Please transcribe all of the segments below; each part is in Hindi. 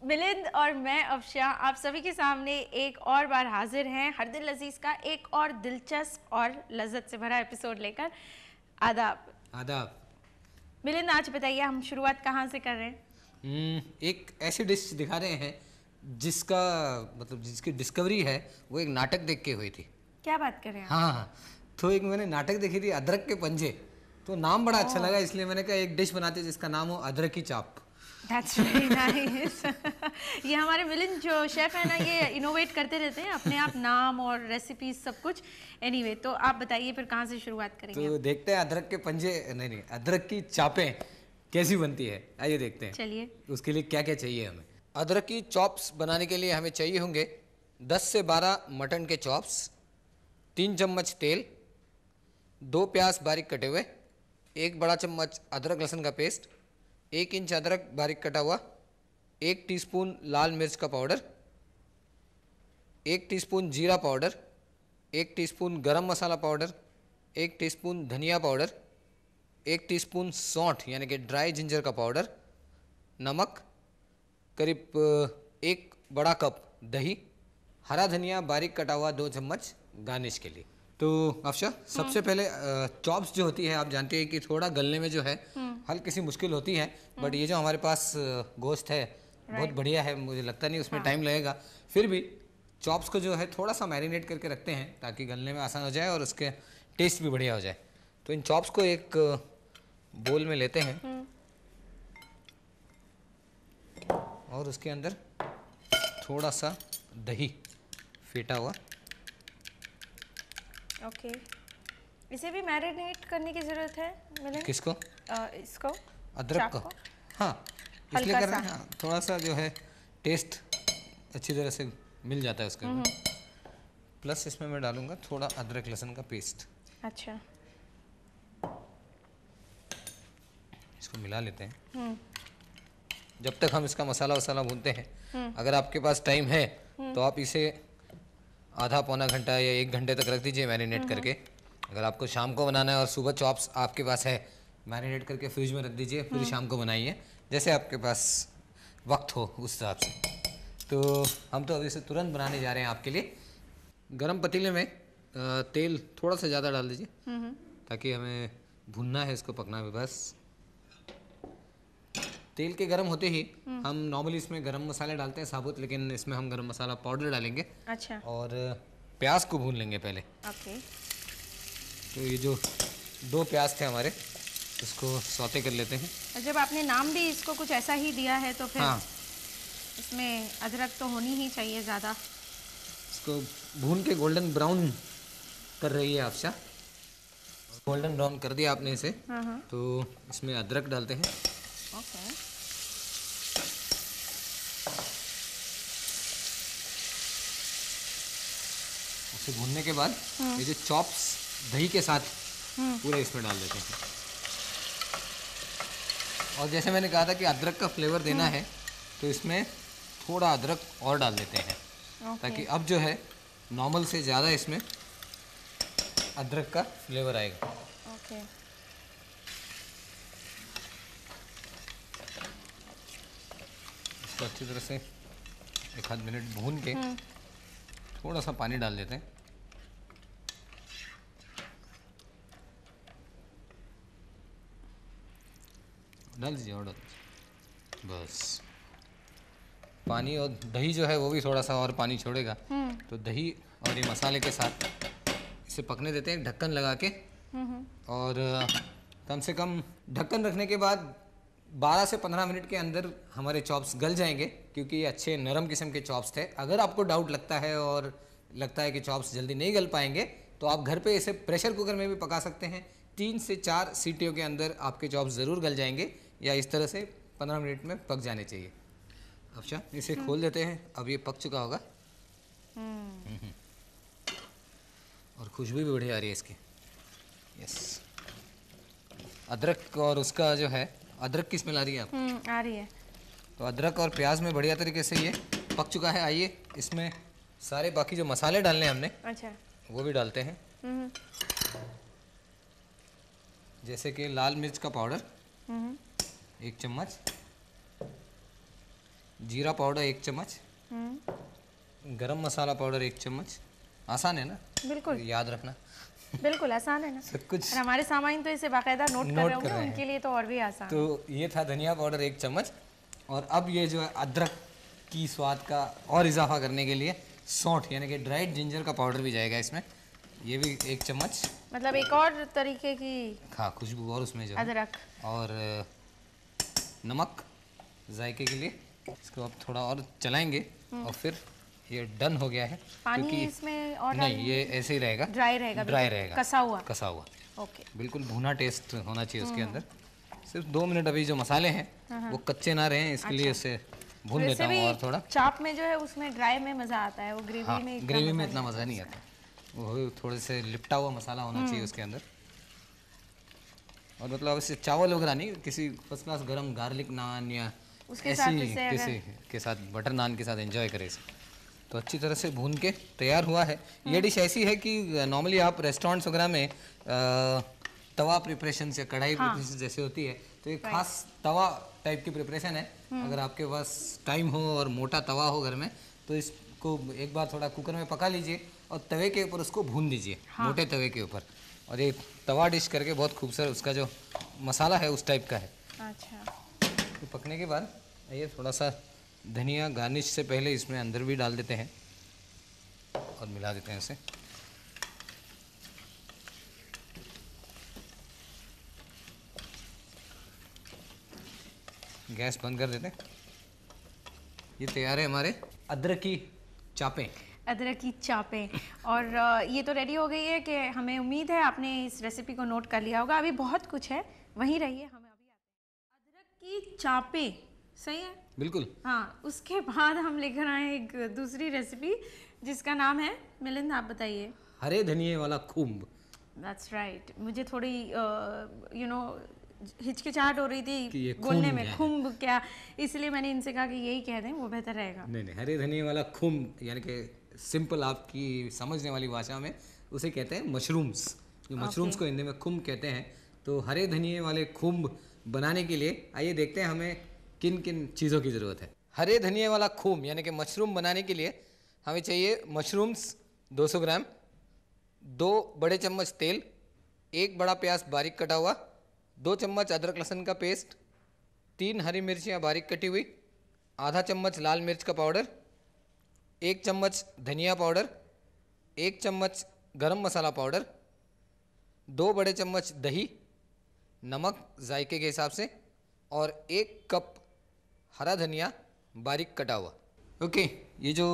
मिलिंद और मैं अफशा आप सभी के सामने एक और बार हाजिर हैं हर दिल अजीज का एक और दिलचस्प और लज्जत से भरा एपिसोड लेकर। आदाब। आदाब। मिलिंद आज बताइए हम शुरुआत कहाँ से कर रहे हैं? एक ऐसी डिश दिखा रहे हैं जिसका मतलब जिसकी डिस्कवरी है वो एक नाटक देख के हुई थी। क्या बात कर रहे हैं आप? हाँ, तो एक मैंने नाटक देखी थी अदरक के पंजे, तो नाम बड़ा अच्छा लगा इसलिए मैंने कहा एक डिश बनाते जिसका नाम हो अदरक की चाप। That's very nice. ये हमारे मिलिंद जो शेफ है ना ये इनोवेट करते रहते हैं अपने आप नाम और रेसिपीज सब कुछ। एनीवे तो आप बताइए फिर कहाँ से शुरुआत करेंगे? तो देखते हैं अदरक के पंजे नहीं अदरक की चापें कैसी बनती है, आइए देखते हैं। चलिए। उसके लिए क्या क्या चाहिए हमें। अदरक की चॉप्स बनाने के लिए हमें चाहिए होंगे 10 से 12 मटन के चॉप्स, 3 चम्मच तेल, 2 प्याज बारीक कटे हुए, 1 बड़ा चम्मच अदरक लहसुन का पेस्ट, 1 इंच अदरक बारीक कटा हुआ, 1 टीस्पून लाल मिर्च का पाउडर, 1 टीस्पून जीरा पाउडर, 1 टीस्पून गरम मसाला पाउडर, 1 टीस्पून धनिया पाउडर, 1 टीस्पून सौंठ यानी कि ड्राई जिंजर का पाउडर, नमक, करीब 1 बड़ा कप दही, हरा धनिया बारीक कटा हुआ 2 चम्मच गार्निश के लिए। तो अफशा सबसे पहले चॉप्स जो होती है आप जानते हैं कि थोड़ा गलने में जो है हल्की सी मुश्किल होती है, बट ये जो हमारे पास गोश्त है बहुत बढ़िया है, मुझे लगता नहीं उसमें टाइम लगेगा। फिर भी चॉप्स को जो है थोड़ा सा मैरिनेट करके रखते हैं ताकि गलने में आसान हो जाए और उसके टेस्ट भी बढ़िया हो जाए। तो इन चॉप्स को एक बोल में लेते हैं और उसके अंदर थोड़ा सा दही फेंटा हुआ। ओके। इसे भी मैरिनेट करने की जरूरत है मिलिंद? किसको? इसको अदरक को। हाँ इसलिए कर रहे हैं, हाँ, थोड़ा सा जो है टेस्ट अच्छी तरह से मिल जाता है उसके अंदर। प्लस इसमें मैं डालूंगा थोड़ा अदरक लहसुन का पेस्ट। अच्छा। इसको मिला लेते हैं जब तक हम इसका मसाला वसाला भूनते हैं। अगर आपके पास टाइम है तो आप इसे आधा पौना घंटा या 1 घंटे तक रख दीजिए मैरिनेट करके। अगर आपको शाम को बनाना है और सुबह चॉप्स आपके पास है, मैरिनेट करके फ्रिज में रख दीजिए, फिर शाम को बनाइए जैसे आपके पास वक्त हो उस हिसाब से। तो हम तो अभी इसे तुरंत बनाने जा रहे हैं आपके लिए। गरम पतीले में तेल थोड़ा सा ज़्यादा डाल दीजिए ताकि हमें भुनना है, इसको पकना है बस। तेल के गरम होते ही हम नॉर्मली इसमें गरम मसाले डालते हैं साबुत, लेकिन इसमें हम गरम मसाला पाउडर डालेंगे। अच्छा। और प्याज को भून लेंगे पहले। ओके। तो ये जो 2 प्याज थे हमारे इसको सौते कर लेते हैं। और जब आपने नाम भी इसको कुछ ऐसा ही दिया है तो फिर हाँ इसमें अदरक तो होनी ही चाहिए ज़्यादा। इसको भून के गोल्डन ब्राउन कर रही है आपशा। गोल्डन ब्राउन कर दिया आपने इसे। तो इसमें अदरक डालते हैं। ओके। इसे भूनने के बाद ये जो चॉप्स दही के साथ पूरे इसमें डाल देते हैं। और जैसे मैंने कहा था कि अदरक का फ्लेवर देना है तो इसमें थोड़ा अदरक और डाल देते हैं ताकि अब जो है नॉर्मल से ज़्यादा इसमें अदरक का फ्लेवर आएगा। ओके। इसको अच्छी तरह से 1 आध मिनट भून के थोड़ा सा पानी डाल देते हैं। डाल दीजिए और डाल दीजिए बस। पानी और दही जो है वो भी थोड़ा सा और पानी छोड़ेगा। तो दही और ये मसाले के साथ इसे पकने देते हैं ढक्कन लगा के। और कम से कम ढक्कन रखने के बाद 12 से 15 मिनट के अंदर हमारे चॉप्स गल जाएंगे, क्योंकि ये अच्छे नरम किस्म के चॉप्स थे। अगर आपको डाउट लगता है और लगता है कि चॉप्स जल्दी नहीं गल पाएंगे तो आप घर पे इसे प्रेशर कुकर में भी पका सकते हैं। 3 से 4 सीटियों के अंदर आपके चॉप्स ज़रूर गल जाएंगे, या इस तरह से 15 मिनट में पक जाने चाहिए। अच्छा इसे खोल देते हैं, अब ये पक चुका होगा। और खुशबू भी बढ़िया आ रही है इसकी। यस, अदरक और उसका जो है अदरक की स्मेल आ रही है आपको? आ रही है। तो अदरक और प्याज में बढ़िया तरीके से ये पक चुका है। आइए इसमें सारे बाकी जो मसाले डालने हैं हमने अच्छा वो भी डालते हैं। जैसे कि लाल मिर्च का पाउडर 1 चम्मच, जीरा पाउडर 1 चम्मच, गरम मसाला पाउडर 1 चम्मच। आसान है ना? बिल्कुल याद रखना। बिल्कुल आसान है ना सब कुछ और हमारे सामाइन तो इसे बाकायदा नोट कर रहे होंगे, उनके लिए तो और भी आसान। तो ये था धनिया पाउडर 1 चम्मच। और अब ये जो है अदरक की स्वाद का और इजाफा करने के लिए सौंठ यानी कि ड्राइड जिंजर का पाउडर भी जाएगा इसमें, ये भी 1 चम्मच। मतलब एक और तरीके की हाँ, खुशबू और उसमें जो है। अदरक और नमक जायके के लिए। इसको अब थोड़ा और चलाएंगे और फिर ये डन हो गया है। पानी इसमें और नहीं, ये ऐसे ही रहेगा, ड्राई रहेगा, ड्राई रहेगा, कसा हुआ। कसा हुआ। ओके, बिल्कुल भुना टेस्ट होना चाहिए उसके अंदर। सिर्फ 2 मिनट अभी जो मसाले हैं वो कच्चे ना रहे, इसके लिए इसे भून देता हूँ और थोड़ा। चाप में जो है उसमें ड्राई में मज़ा आता है, वो ग्रेवी हाँ, में ग्रेवी में इतना मज़ा नहीं आता। वो थोड़े से लिपटा हुआ मसाला होना चाहिए उसके अंदर। और मतलब इससे चावल वगैरह नहीं, किसी फर्स्ट क्लास गरम गार्लिक नान या ऐसी किसी के साथ बटर नान के साथ एंजॉय करें इसे। तो अच्छी तरह से भून के तैयार हुआ है। ये डिश ऐसी है कि नॉर्मली आप रेस्टोरेंट्स वगैरह में तवा प्रिपरेशन या कढ़ाई प्रिपरेशन जैसे होती है, तो एक खास तवा टाइप की प्रिपरेशन है। अगर आपके पास टाइम हो और मोटा तवा हो घर में, तो इसको एक बार थोड़ा कुकर में पका लीजिए और तवे के ऊपर उसको भून दीजिए, मोटे तवे के ऊपर। और ये तवा डिश करके बहुत खूबसूरत उसका जो मसाला है उस टाइप का है। अच्छा, तो पकने के बाद ये थोड़ा सा धनिया गार्निश से पहले इसमें अंदर भी डाल देते हैं और मिला देते हैं इसे। गैस बंद कर देते हैं। ये तैयार है हमारे अदरक की चापें। अदरक की चापें। और ये तो रेडी हो गई है कि हमें उम्मीद है आपने इस रेसिपी को नोट कर लिया होगा। अभी बहुत कुछ है, वहीं रहिए, हमें अभी आते हैं। अदरक की चापें, सही है? बिल्कुल। हाँ, उसके बाद हम लेकर आए एक दूसरी रेसिपी जिसका नाम है, मिलिंद आप बताइए। हरे धनिये वाला खूंब। That's right. मुझे थोड़ी हिचकिचाहट हो रही कि थी ये बोलने में, खूंब क्या, इसलिए मैंने इनसे कहा कि यही कह दें, वो बेहतर रहेगा। नहीं, हरे धनिये वाला खूंब यानी कि सिंपल आपकी समझने वाली भाषा में उसे कहते हैं मशरूम्स। जो मशरूम्स को हिंदी में खूंब कहते हैं। तो हरे धनिये वाले खूंब बनाने के लिए आइए देखते हैं हमें किन किन चीज़ों की ज़रूरत है। हरे धनिये वाला खूंब यानी कि मशरूम बनाने के लिए हमें चाहिए मशरूम्स 200 ग्राम, 2 बड़े चम्मच तेल, 1 बड़ा प्याज बारीक कटा हुआ, 2 चम्मच अदरक लहसुन का पेस्ट, 3 हरी मिर्चियाँ बारीक कटी हुई, आधा चम्मच लाल मिर्च का पाउडर, 1 चम्मच धनिया पाउडर, 1 चम्मच गरम मसाला पाउडर, 2 बड़े चम्मच दही, नमक जायके के हिसाब से, और 1 कप हरा धनिया बारीक कटा हुआ। ओके, ये जो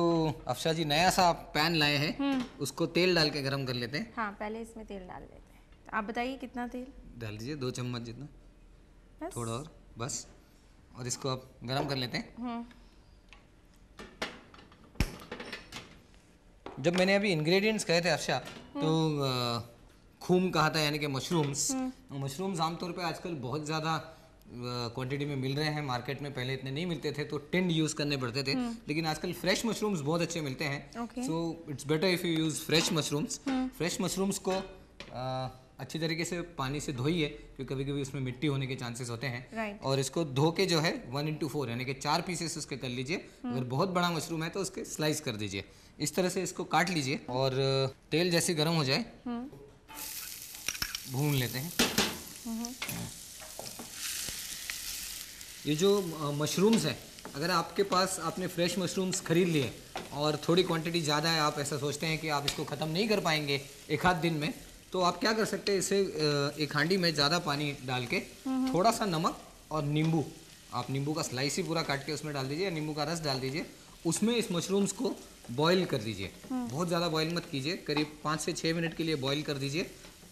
अफशा जी नया सा पैन लाए हैं उसको तेल डाल के गरम कर लेते हैं। हाँ, पहले इसमें तेल डाल देते हैं। तो आप बताइए कितना तेल डाल दीजिए, 2 चम्मच जितना, बस? थोड़ा और बस। और इसको अब गरम कर लेते हैं। जब मैंने अभी इंग्रेडिएंट्स कहे थे अफशा, तो खूम कहा था यानी कि मशरूम्स। मशरूम्स आमतौर पे आजकल बहुत ज़्यादा क्वांटिटी में मिल रहे हैं मार्केट में। पहले इतने नहीं मिलते थे तो टिन्ड यूज़ करने पड़ते थे, लेकिन आजकल फ्रेश मशरूम्स बहुत अच्छे मिलते हैं। So it's better if you use fresh mushrooms. Fresh mushrooms को अच्छी तरीके से पानी से धोइए, क्योंकि कभी कभी उसमें मिट्टी होने के चांसेस होते हैं। और इसको धो के जो है 1/4 यानी कि 4 पीसेस उसके कर लीजिए। अगर बहुत बड़ा मशरूम है तो उसके स्लाइस कर दीजिए। इस तरह से इसको काट लीजिए और तेल जैसे गर्म हो जाए भून लेते हैं। ये जो मशरूम्स हैं, अगर आपके पास आपने फ्रेश मशरूम्स खरीद लिए और थोड़ी क्वांटिटी ज़्यादा है, आप ऐसा सोचते हैं कि आप इसको ख़त्म नहीं कर पाएंगे एक आध दिन में, तो आप क्या कर सकते हैं, इसे एक हांडी में ज़्यादा पानी डाल के थोड़ा सा नमक और नींबू, आप नींबू का स्लाइस ही पूरा काट के उसमें डाल दीजिए, नींबू का रस डाल दीजिए, उसमें इस मशरूम्स को बॉईल कर दीजिए। बहुत ज़्यादा बॉईल मत कीजिए, करीब 5 से 6 मिनट के लिए बॉईल कर दीजिए।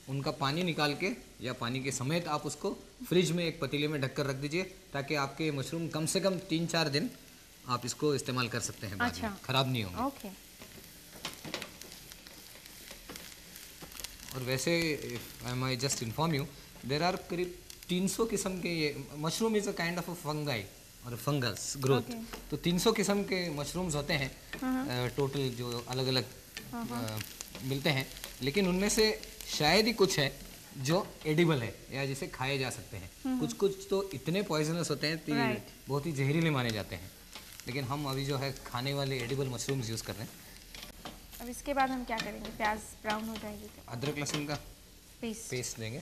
उनका पानी निकाल के या पानी के समेत आप उसको फ्रिज में एक पतीले में ढककर रख दीजिए, ताकि आपके मशरूम कम से कम 3-4 दिन आप इसको इस्तेमाल कर सकते हैं। बाद में ख़राब नहीं होंगे। ओके। और वैसे I just inform you, there are करीब 300 किस्म के, ये mushroom is a kind of a fungi और फंगस ग्रोथ। तो 300 किस्म के मशरूम्स होते हैं टोटल, जो अलग अलग मिलते हैं, लेकिन उनमें से शायद ही कुछ है जो एडिबल है या जिसे खाए जा सकते हैं। कुछ कुछ तो इतने पॉइजनस होते हैं, बहुत ही जहरीले माने जाते हैं। लेकिन हम अभी जो है खाने वाले एडिबल मशरूम्स यूज़ कर रहे हैं। अब इसके बाद हम क्या करेंगे? प्याज ब्राउन हो जाएगी तो अदरक लहसुन का पेस्ट पेस्ट देंगे।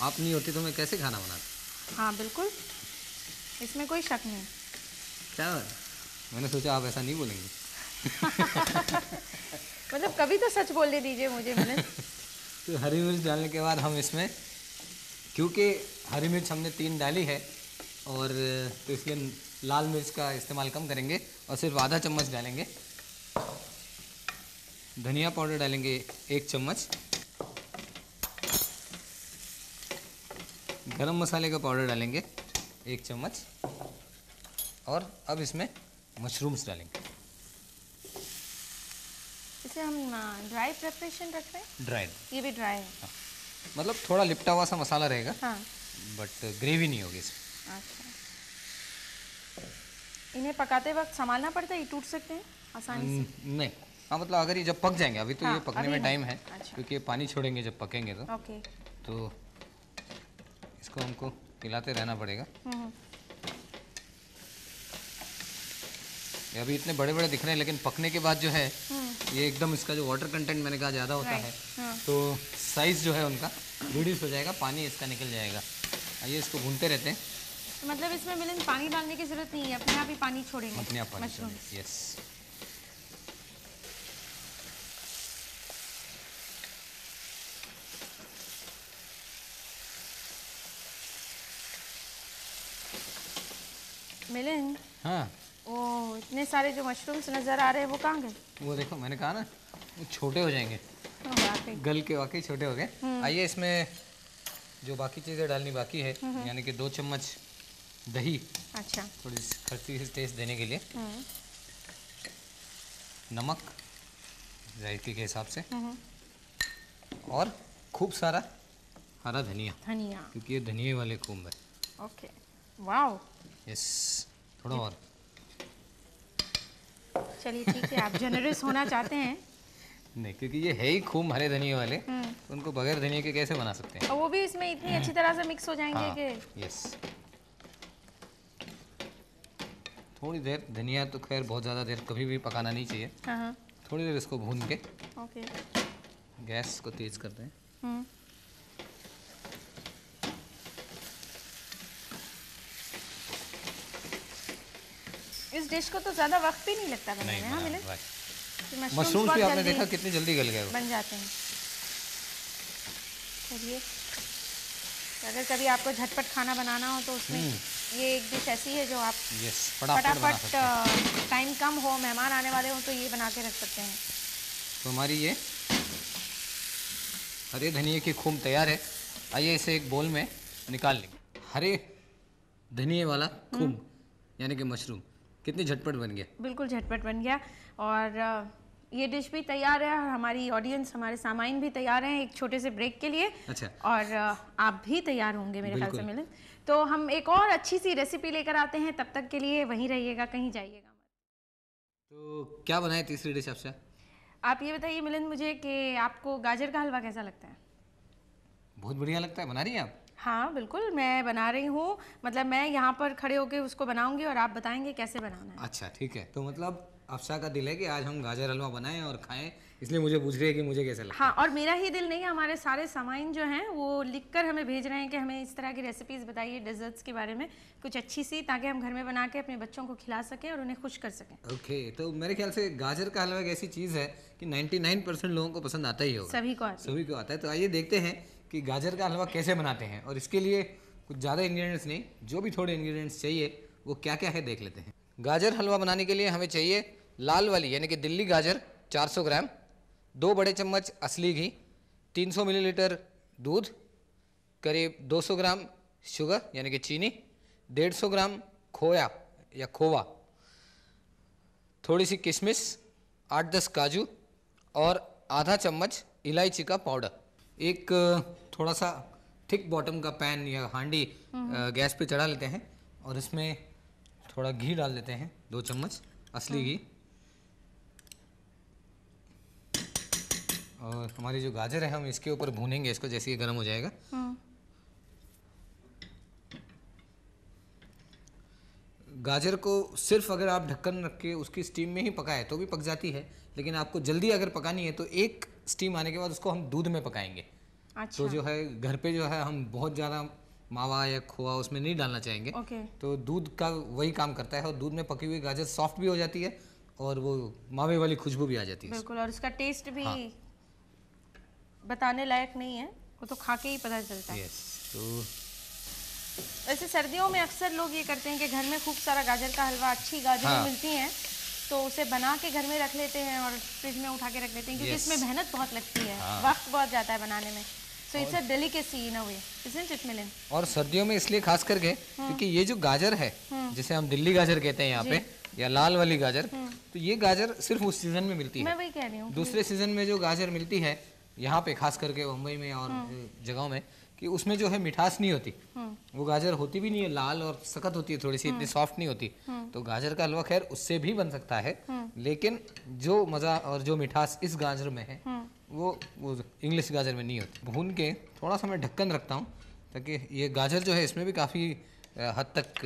आप नहीं होती तो मैं कैसे खाना बनाता? हाँ बिल्कुल, इसमें कोई शक नहीं। क्या मैंने सोचा आप ऐसा नहीं बोलेंगे। मतलब कभी तो सच बोलने दीजिए मुझे मिलन। तो हरी मिर्च डालने के बाद हम इसमें, क्योंकि हरी मिर्च हमने 3 डाली है और तो इसलिए लाल मिर्च का इस्तेमाल कम करेंगे और सिर्फ आधा चम्मच डालेंगे। धनिया पाउडर डालेंगे 1 चम्मच। गरम मसाले का पाउडर डालेंगे 1 चम्मच। और अब इसमें मशरूम्स डालेंगे। इसे हम ड्राई प्रिपरेशन रख रहे हैं। ड्राई, ये भी ड्राई है। हाँ। मतलब थोड़ा लिपटा हुआ सा मसाला रहेगा, हाँ। बट ग्रेवी नहीं होगी इसमें। अच्छा, इन्हें पकाते वक्त संभालना पड़ता है, ये टूट सकते हैं आसानी से? नहीं, हाँ मतलब अगर ये जब पक जाएंगे, अभी तो हाँ, ये पकने अभी में नहीं। टाइम है। अच्छा। क्योंकि ये पानी छोड़ेंगे जब पकेंगे तो। ओके। तो इसको हमको हिलाते रहना पड़ेगा। ये अभी इतने बड़े बड़े दिख रहे हैं, लेकिन पकने के बाद जो है ये एकदम, इसका जो वाटर कंटेंट मैंने कहा ज़्यादा होता है, तो साइज़ जो है उनका रिड्यूस हो जाएगा, पानी इसका निकल जाएगा। आइए इसको भूनते रहते हैं। तो मतलब इसमें मिलन पानी डालने की ज़रूरत नहीं है, अपने आप ही पानी छोड़ेंगे? अपने आप पानी मशरूम। यस। मिलन, हाँ, ओ इतने सारे जो मशरूम्स नज़र आ रहे हैं वो कहाँ गए? वो देखो मैंने कहा ना, वो छोटे हो जाएंगे, वाकई। गल के वाकई छोटे हो गए। आइए इसमें जो बाकी चीज़ें डालनी बाकी है, यानी कि 2 चम्मच दही, अच्छा। थोड़ी सी खट्टी सी टेस्ट देने के लिए, नमक जायके के हिसाब से, और खूब सारा हरा धनिया, धनिया। क्योंकि ये धनिए वाले खूब है। Okay, wow. यस, थोड़ा और। चलिए ठीक है, आप जनरस होना चाहते हैं। नहीं, क्योंकि ये है ही खूब हरे धनिए वाले, तो उनको बगैर धनिए के कैसे बना सकते हैं? और वो भी इसमें इतनी अच्छी तरह से मिक्स हो जाएंगे हाँ, कि यस। थोड़ी देर, धनिया तो खैर बहुत ज़्यादा देर कभी भी पकाना नहीं चाहिए। हाँ। थोड़ी देर इसको भून के ओके। गैस को तेज़ करते हैं। इस डिश को तो ज़्यादा वक्त भी नहीं लगता बनाने में, हाँ मिलन? मशरूम्स भी आपने देखा कितनी जल्दी गल गए वो। बन जाते हैं। चलिए, अगर कभी आपको झटपट खाना बनाना हो तो उसमें ये एक डिश ऐसी है जो आप यस, फटाफट टाइम कम हो, मेहमान आने वाले हो तो ये बना के रख सकते हैं। तो हमारी ये हरे धनिए की खूम तैयार है। आइए इसे एक बोल में निकाल लेंगे। हरे धनिए वाला खूम यानी कि मशरूम कितनी झटपट बन गया। बिल्कुल झटपट बन गया, और ये डिश भी तैयार है और हमारी ऑडियंस, हमारे सामाइन भी तैयार हैं एक छोटे से ब्रेक के लिए। अच्छा। और आप भी तैयार होंगे मेरे ख्याल से मिलन। तो हम एक और अच्छी सी रेसिपी लेकर आते हैं, तब तक के लिए वहीं रहिएगा, कहीं जाइएगा मत। तो क्या बनाए तीसरी डिश आपसे? आप ये बताइए मिलन मुझे कि आपको गाजर का हलवा कैसा लगता है? बहुत बढ़िया लगता है। बना रही हैं आप? हाँ बिल्कुल, मैं बना रही हूँ। मतलब मैं यहाँ पर खड़े होकर उसको बनाऊंगी और आप बताएंगे कैसे बनाना है। अच्छा ठीक है। तो मतलब अफसा का दिल है कि आज हम गाजर हलवा बनाएं और खाएं, इसलिए मुझे पूछ रही है कि मुझे कैसा लगता है। हाँ, और मेरा ही दिल नहीं, हमारे सारे सामाइन जो हैं वो लिखकर हमें भेज रहे हैं कि हमें इस तरह की रेसिपीज़ बताइए डेजर्ट्स के बारे में कुछ अच्छी सी, ताकि हम घर में बना के अपने बच्चों को खिला सकें और उन्हें खुश कर सकें। ओके, तो मेरे ख्याल से गाजर का हलवा एक ऐसी चीज़ है कि 99% लोगों को पसंद आता ही होगा। सभी को आता है। तो आइए देखते हैं कि गाजर का हलवा कैसे बनाते हैं, और इसके लिए कुछ ज़्यादा इंग्रेडिएंट्स नहीं, जो भी थोड़े इंग्रेडिएंट्स चाहिए वो क्या क्या है देख लेते हैं। गाजर हलवा बनाने के लिए हमें चाहिए लाल वाली यानी कि दिल्ली गाजर 400 ग्राम, 2 बड़े चम्मच असली घी, 300 मिलीलीटर दूध, करीब 200 ग्राम शुगर यानी कि चीनी, 150 ग्राम खोया या खोवा, थोड़ी सी किशमिश, 8-10 काजू और आधा चम्मच इलायची का पाउडर। एक थोड़ा सा थिक बॉटम का पैन या हांडी गैस पे चढ़ा लेते हैं और इसमें थोड़ा घी डाल देते हैं, 2 चम्मच असली घी। और हमारी जो गाजर है हम इसके ऊपर भूनेंगे इसको जैसे ये गर्म हो जाएगा। गाजर को सिर्फ अगर आप ढक्कन रख के उसकी स्टीम में ही पकाए तो भी पक जाती है, लेकिन आपको जल्दी अगर पकानी है तो एक स्टीम आने के बाद उसको हम दूध में पकाएंगे। अच्छा। तो जो है घर पे जो है हम बहुत ज़्यादा मावा या खोआ उसमें नहीं डालना चाहेंगे। तो दूध का वही काम करता है और दूध में पकी हुई गाजर सॉफ्ट भी हो जाती है और वो मावे वाली खुशबू भी आ जाती है। बिल्कुल, और उसका टेस्ट भी बताने लायक नहीं है, वो तो खा के ही पता चलता है। तो वैसे सर्दियों में अक्सर लोग ये करते हैं कि घर में खूब सारा गाजर का हलवा, अच्छी गाजरें मिलती हैं तो उसे बना के घर में रख लेते हैं और फ्रिज में उठा के रख लेते हैं, क्योंकि इसमें मेहनत बहुत लगती है, वक्त बहुत जाता है बनाने में। So it's a delicacy in a way, isn't it Milind? और सर्दियों में इसलिए खास करके क्योंकि ये जो गाजर है जिसे हम दिल्ली गाजर कहते हैं यहाँ पे, या लाल वाली गाजर, तो ये गाजर सिर्फ उस सीजन में मिलती है। मैं वही कह रही हूँ, दूसरे सीजन में जो गाजर मिलती है यहाँ पे खास करके मुंबई में और जगहों में, कि उसमें जो है मिठास नहीं होती, वो गाजर होती भी नहीं है, लाल और सख्त होती है थोड़ी सी, इतनी सॉफ्ट नहीं होती। तो गाजर का हलवा खैर उससे भी बन सकता है, लेकिन जो मज़ा और जो मिठास इस गाजर में है वो इंग्लिश गाजर में नहीं होती। भून के थोड़ा सा मैं ढक्कन रखता हूँ ताकि ये गाजर जो है इसमें भी काफ़ी हद तक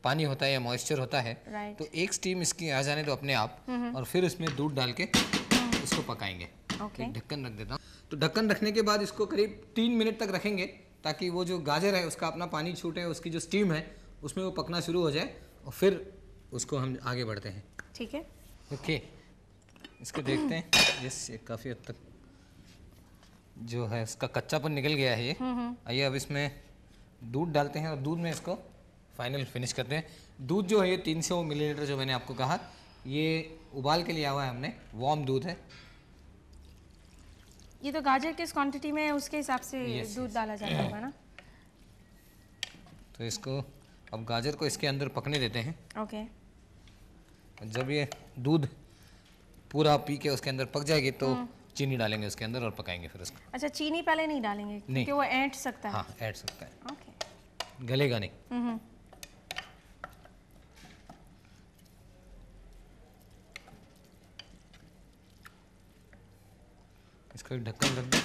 पानी होता है या मॉइस्चर होता है। तो एक स्टीम इसकी आ जाने दो अपने आप, और फिर इसमें दूध डाल के इसको पकाएंगे। ढक्कन रख देता हूँ। तो ढक्कन रखने के बाद इसको करीब 3 मिनट तक रखेंगे ताकि वो जो गाजर है उसका अपना पानी छूटे, उसकी जो स्टीम है उसमें वो पकना शुरू हो जाए, और फिर उसको हम आगे बढ़ते हैं। ठीक है, ओके। इसको देखते हैं। यस, ये काफ़ी हद तक जो है इसका कच्चापन निकल गया है ये। आइए अब इसमें दूध डालते हैं और दूध में इसको फाइनल फिनिश करते हैं। दूध जो है ये 300 मिलीलीटर जो मैंने आपको कहा, ये उबाल के लिया हुआ है हमने, वार्म दूध है। ये तो गाजर किस क्वांटिटी में है उसके हिसाब से दूध डाला जाता होगा ना। तो इसको अब गाजर को इसके अंदर पकने देते हैं। ओके। जब ये दूध पूरा पी के उसके अंदर पक जाएगी तो चीनी डालेंगे उसके अंदर और पकाएंगे फिर उसको। अच्छा, चीनी पहले नहीं डालेंगे क्योंकि वो ऐंठ सकता है। हाँ, ऐंठ सकता है। ओके। गलेगा नहीं। इसका ढक्कन रख दो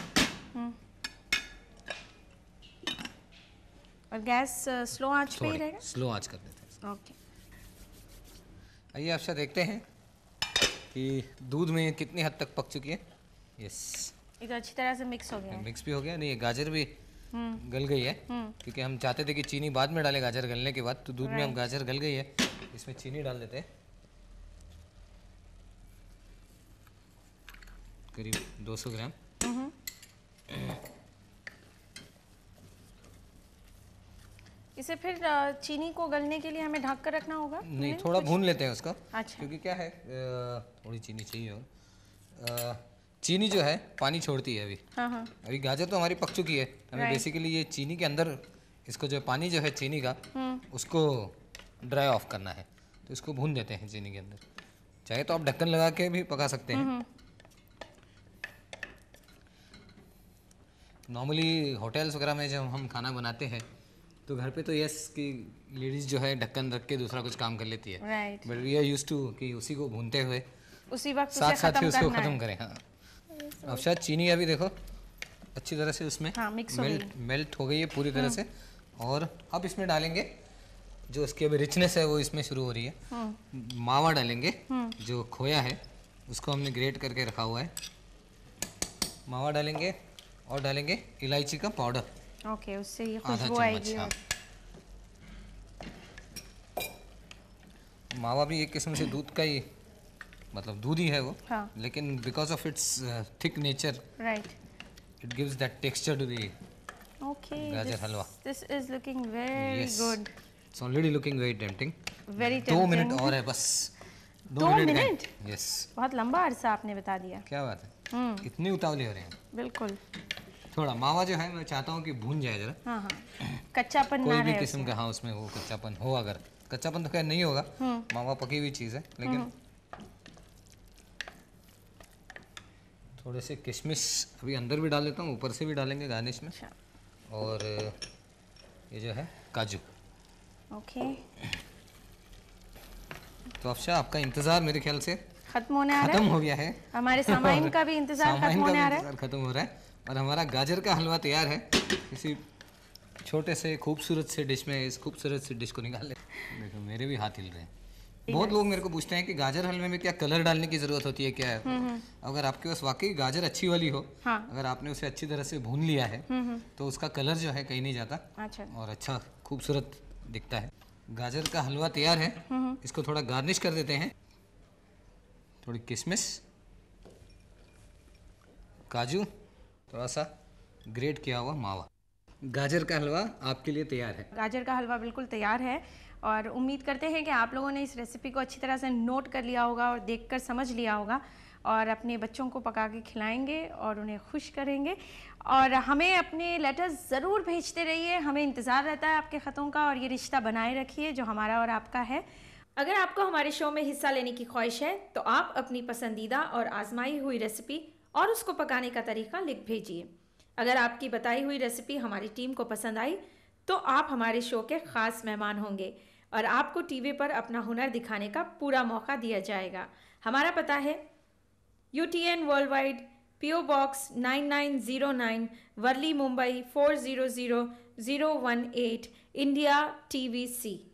और गैस स्लो आंच पे ही रहेगा। स्लो आंच कर देते हैं। ओके। आइए आपसे देखते हैं कि दूध में कितनी हद तक पक चुकी है। यस, ये तो अच्छी तरह से मिक्स हो गया है। मिक्स भी हो गया, नहीं गाजर भी गल गई है, क्योंकि हम चाहते थे कि चीनी बाद में डालें गाजर गलने के बाद, तो दूध में हम गाजर गल गई है, इसमें चीनी डाल देते हैं करीब 200 ग्राम। इसे फिर चीनी को गलने के लिए हमें ढक कर रखना होगा? नहीं, थोड़ा भून लेते हैं उसका। अच्छा। क्योंकि क्या है, थोड़ी चीनी चाहिए और चीनी जो है पानी छोड़ती है अभी। हाँ। अभी गाजर तो हमारी पक चुकी है, हमें बेसिकली ये चीनी के अंदर इसको जो पानी जो है चीनी का उसको ड्राई ऑफ करना है, तो इसको भून देते हैं चीनी के अंदर। चाहे तो आप ढक्कन लगा के भी पका सकते हैं। नॉर्मली होटल्स वगैरह में जब हम खाना बनाते हैं तो घर पे तो यस कि लेडीज जो है ढक्कन रख के दूसरा कुछ काम कर लेती है, but we are used to कि उसी को भूनते हुए उसी वक्त साथ साथ ही उसको खत्म करें। हाँ, अब शायद चीनी अभी देखो अच्छी तरह से उसमें मेल्ट हो गई है पूरी तरह से, और अब इसमें डालेंगे जो इसकी अभी रिचनेस है वो इसमें शुरू हो रही है। मावा डालेंगे, जो खोया है उसको हमने ग्रेट करके रखा हुआ है, मावा डालेंगे और डालेंगे इलायची का पाउडर। ओके, उससे ये खुशबू आएगी। हाँ। मावा भी एक किस्म से दूध का ही, मतलब दूध ही है वो, लेकिन because of it's thick nature, it gives that texture to the gajar halwa. This is looking very good. It's already looking very tempting. Very tempting. 2 minute और है बस। 2 मिनट? यस, बहुत लंबा अरसा आपने बता दिया। क्या बात है, इतनी उतावली हो रही है। बिल्कुल। थोड़ा मावा जो है मैं चाहता हूँ कि भून जाए जरा। हाँ, कच्चापन कोई भी किस्म का, हाँ उसमें वो कच्चापन हो, अगर कच्चापन तो खैर नहीं होगा, मावा पकी हुई चीज़ है, लेकिन थोड़े से किशमिश अभी अंदर भी डाल देता हूँ, ऊपर से भी डालेंगे गार्निश में। और ये जो है काजू। ओके। तो अफशा आपका इंतज़ार मेरे ख्याल से खत्म होने आ रहा खत्म है। हो गया है। हमारे सामाइन का भी इंतजार खत्म होने आ रहा है। इंतजार खत्म हो रहा है और हमारा गाजर का हलवा तैयार है। इसी छोटे से खूबसूरत से डिश में इस खूबसूरत सी डिश को निकाल ले। देखो मेरे भी हाथ हिल रहे हैं। बहुत लोग मेरे को पूछते हैं कि गाजर हलवे में क्या कलर डालने की जरूरत होती है, क्या है? अगर आपके पास वाकई गाजर अच्छी वाली हो, हाँ। अगर आपने उसे अच्छी तरह से भून लिया है तो उसका कलर जो है कहीं नहीं जाता। अच्छा। और अच्छा खूबसूरत दिखता है। गाजर का हलवा तैयार है। इसको थोड़ा गार्निश कर देते हैं। थोड़ी किशमिश, काजू, थोड़ा सा ग्रेट किया हुआ मावा। गाजर का हलवा आपके लिए तैयार है। गाजर का हलवा बिल्कुल तैयार है और उम्मीद करते हैं कि आप लोगों ने इस रेसिपी को अच्छी तरह से नोट कर लिया होगा और देखकर समझ लिया होगा और अपने बच्चों को पका के खिलाएंगे और उन्हें खुश करेंगे। और हमें अपने लेटर्स ज़रूर भेजते रहिए, हमें इंतज़ार रहता है आपके ख़तों का और ये रिश्ता बनाए रखिए जो हमारा और आपका है। अगर आपको हमारे शो में हिस्सा लेने की ख्वाहिश है तो आप अपनी पसंदीदा और आजमाई हुई रेसिपी और उसको पकाने का तरीका लिख भेजिए। अगर आपकी बताई हुई रेसिपी हमारी टीम को पसंद आई तो आप हमारे शो के ख़ास मेहमान होंगे और आपको टीवी पर अपना हुनर दिखाने का पूरा मौका दिया जाएगा। हमारा पता है UTN worldwide, PO box 9909, Worli Mumbai 400018, India TVC।